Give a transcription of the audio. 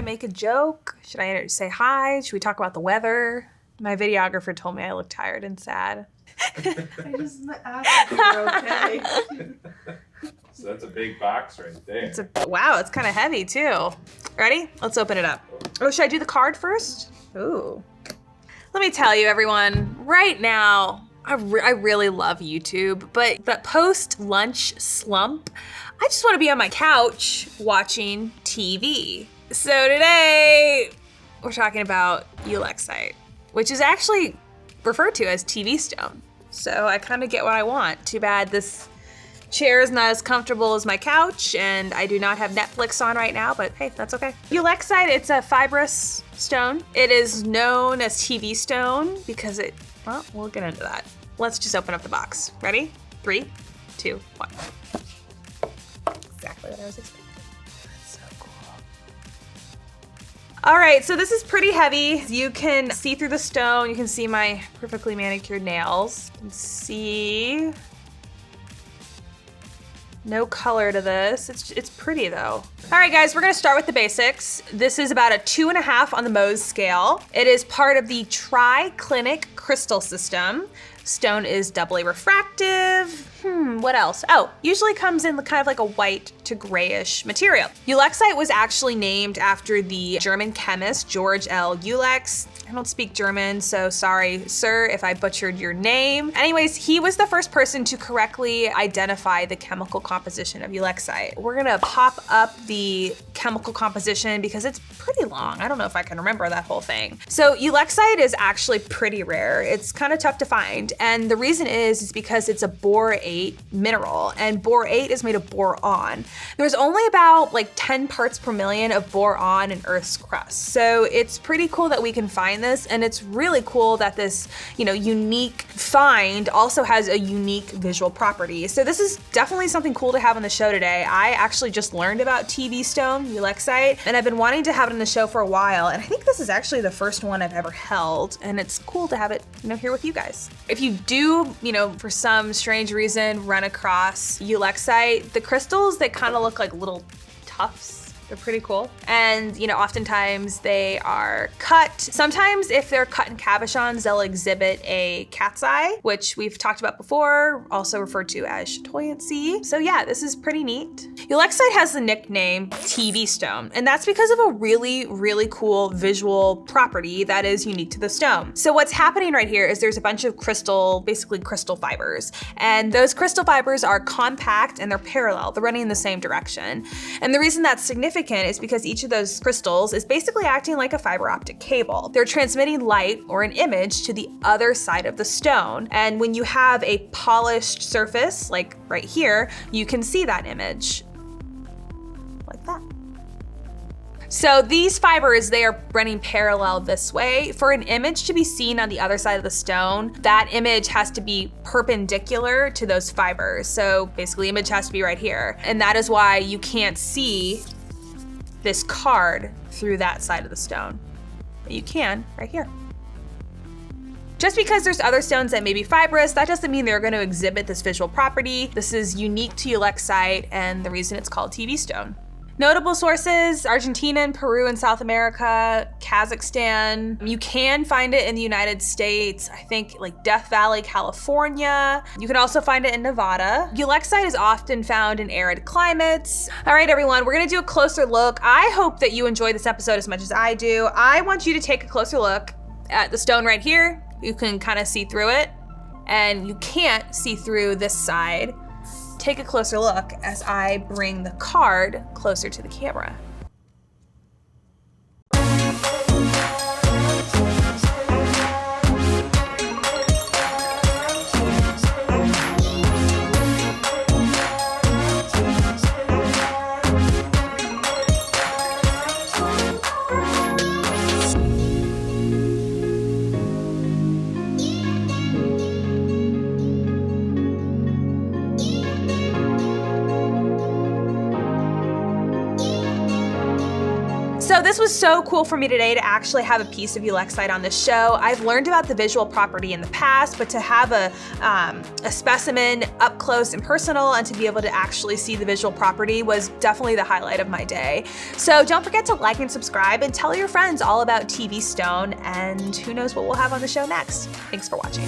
I make a joke? Should I say hi? Should we talk about the weather? My videographer told me I look tired and sad. I just asked if you're okay. So that's a big box right there. Wow, it's kind of heavy too. Ready? Let's open it up. Oh, should I do the card first? Ooh. Let me tell you, everyone, right now, I really love YouTube, but that post-lunch slump, I just want to be on my couch watching TV. So today, we're talking about Ulexite, which is actually referred to as TV stone. So I kind of get what I want. Too bad this chair is not as comfortable as my couch, and I do not have Netflix on right now, but hey, that's okay. Ulexite, it's a fibrous stone. It is known as TV stone because well, we'll get into that. Let's just open up the box. Ready? 3, 2, 1. Exactly what I was expecting. That's so cool. All right, so this is pretty heavy. You can see through the stone. You can see my perfectly manicured nails. You can see no color to this. It's pretty though. All right, guys, we're gonna start with the basics. This is about a 2.5 on the Mohs scale. It is part of the triclinic crystal system. Stone is doubly refractive. What else? Oh, usually comes in kind of like a white to grayish material. Ulexite was actually named after the German chemist George L. Ulex. I don't speak German, so sorry, sir, if I butchered your name. Anyways, he was the first person to correctly identify the chemical composition of Ulexite. We're gonna pop up the chemical composition because it's pretty long. I don't know if I can remember that whole thing. So Ulexite is actually pretty rare. It's kind of tough to find. And the reason is because it's a borate mineral, and borate is made of boron. There's only about like 10 parts per million of boron in Earth's crust. So it's pretty cool that we can find this, and it's really cool that this, unique find also has a unique visual property. So this is definitely something cool to have on the show today. I actually just learned about TV stone, Ulexite, and I've been wanting to have it on the show for a while, and I think this is actually the first one I've ever held, and it's cool to have it, here with you guys. If you do, for some strange reason, run across Ulexite, the crystals, they kind of look like little tufts. They're pretty cool. And, oftentimes they are cut. Sometimes if they're cut in cabochons, they'll exhibit a cat's eye, which we've talked about before, also referred to as chatoyancy. So yeah, this is pretty neat. Ulexite has the nickname TV stone, and that's because of a really, really cool visual property that is unique to the stone. So what's happening right here is there's a bunch of basically crystal fibers, and those crystal fibers are compact and they're parallel. They're running in the same direction. And the reason that's significant is because each of those crystals is basically acting like a fiber optic cable. They're transmitting light or an image to the other side of the stone. And when you have a polished surface, like right here, you can see that image like that. So these fibers, they are running parallel this way. For an image to be seen on the other side of the stone, that image has to be perpendicular to those fibers. So basically, image has to be right here. And that is why you can't see this card through that side of the stone, but you can right here. Just because there's other stones that may be fibrous, that doesn't mean they're going to exhibit this visual property. This is unique to Ulexite, and the reason it's called TV stone. Notable sources: Argentina and Peru in South America, Kazakhstan. You can find it in the United States, I think like Death Valley, California. You can also find it in Nevada. Ulexite is often found in arid climates. All right, everyone, we're gonna do a closer look. I hope that you enjoy this episode as much as I do. I want you to take a closer look at the stone right here. You can kind of see through it, and you can't see through this side. Take a closer look as I bring the card closer to the camera. So this was so cool for me today to actually have a piece of Ulexite on the show. I've learned about the visual property in the past, but to have a specimen up close and personal and to be able to actually see the visual property was definitely the highlight of my day. So don't forget to like and subscribe and tell your friends all about TV stone, and who knows what we'll have on the show next. Thanks for watching.